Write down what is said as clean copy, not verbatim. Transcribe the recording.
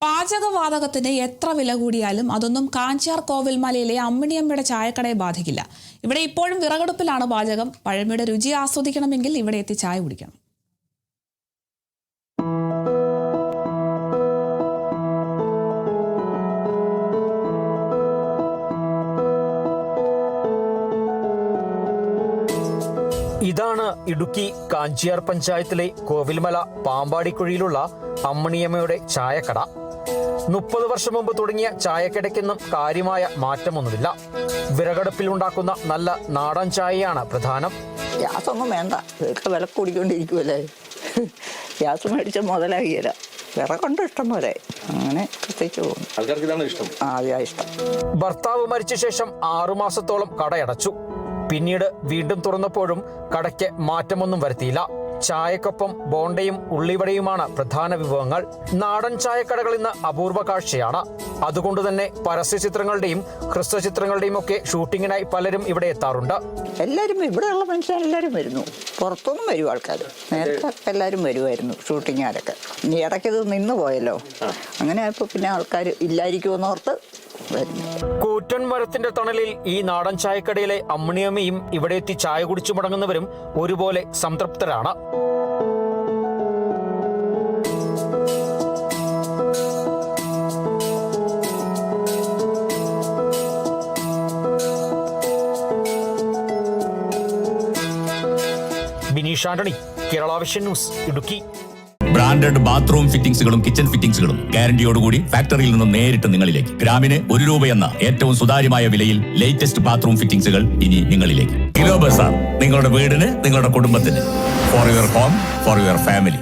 പാചകവാതകത്തിന് എത്ര വില കൂടിയാലും അതൊന്നും കാഞ്ചാർ കോവിൽമലയിലെ അമ്മിണിയമ്മയുടെ ചായക്കടയെ ബാധിക്കില്ല. ഇവിടെ ഇപ്പോഴും വിറകടുപ്പിലാണ് പാചകം. പഴമയുടെ രുചി ആസ്വദിക്കണമെങ്കിൽ ഇവിടെ എത്തി ചായ കുടിക്കണം. ഇതാണ് ഇടുക്കി കാഞ്ചിയാർ പഞ്ചായത്തിലെ കോവിൽമല പാമ്പാടിക്കുഴിയിലുള്ള അമ്മിണിയമ്മയുടെ ചായക്കട. 30 വർഷം മുമ്പ് തുടങ്ങിയ ചായക്കടയ്ക്കൊന്നും കാര്യമായ മാറ്റമൊന്നുമില്ല. വിറകടുപ്പിൽ ഉണ്ടാക്കുന്ന നല്ല നാടൻ ചായയാണ് പ്രധാനം. ഗ്യാസൊന്നും വേണ്ട, ഇതൊക്കെ വില കൂടിക്കൊണ്ടിരിക്കുമല്ലേ. ഗ്യാസ് മേടിച്ച മുതലാകിയല്ല, വിറകൊണ്ട് ഇഷ്ടം പോലെ അങ്ങനെ പ്രത്യേകിച്ച് പോകും. അതാ ഇഷ്ടം. ഭർത്താവ് മരിച്ച ശേഷം 6 മാസത്തോളം കടയടച്ചു. പിന്നീട് വീണ്ടും തുറന്നപ്പോഴും കടയ്ക്ക് മാറ്റമൊന്നും വരുത്തിയില്ല. ചായക്കൊപ്പം ബോണ്ടയും ഉള്ളിവടയുമാണ് പ്രധാന വിഭവങ്ങൾ. നാടൻ ചായക്കടകൾ ഇന്ന് അപൂർവ കാഴ്ചയാണ്. അതുകൊണ്ട് തന്നെ പരസ്യചിത്രങ്ങളുടെയും ഹ്രസ്വചിത്രങ്ങളുടെയും ഒക്കെ ഷൂട്ടിങ്ങിനായി പലരും ഇവിടെ എത്താറുണ്ട്. എല്ലാവരും ഇവിടെയുള്ള മനുഷ്യരെല്ലാവരും വരുന്നു, പുറത്തുനിന്നും വരും ആൾക്കാർ. നേരത്തെ എല്ലാവരും വരുമായിരുന്നു ഷൂട്ടിങ്ങാരൊക്കെ. ഇനി ഇടയ്ക്കത് നിന്ന് പോയല്ലോ, അങ്ങനെ ആയപ്പോൾ പിന്നെ ആൾക്കാർ ഇല്ലായിരിക്കുമെന്നോർത്ത് വരുന്നു. കൂറ്റൻ മരത്തിന്റെ തണലിൽ ഈ നാടൻ ചായക്കടയിലെ അമ്മിണിയമ്മയും ഇവിടെ എത്തി ചായ കുടിച്ചു മടങ്ങുന്നവരും ഒരുപോലെ സംതൃപ്തരാണ്. Bineesh Antony, Kerala vision news, Idukki. Branded bathroom ഫിറ്റിംഗ്സുകളും കിച്ചൺ ഫിറ്റിംഗ്സുകളും ഗ്യാരണ്ടിയോടുകൂടി ഫാക്ടറിയിൽ നിന്നും നേരിട്ട് നിങ്ങളിലേക്ക്. ഗ്രാമിന് ₹1 എന്ന ഏറ്റവും സുതാര്യമായ വിലയിൽ ലേറ്റസ്റ്റ് ബാത്റൂം ഫിറ്റിംഗ്സുകൾ ഇനി നിങ്ങളിലേക്ക്. കിലോ ബസാർ, നിങ്ങളുടെ വീടിന്, നിങ്ങളുടെ കുടുംബത്തിന്. For your home, for your family.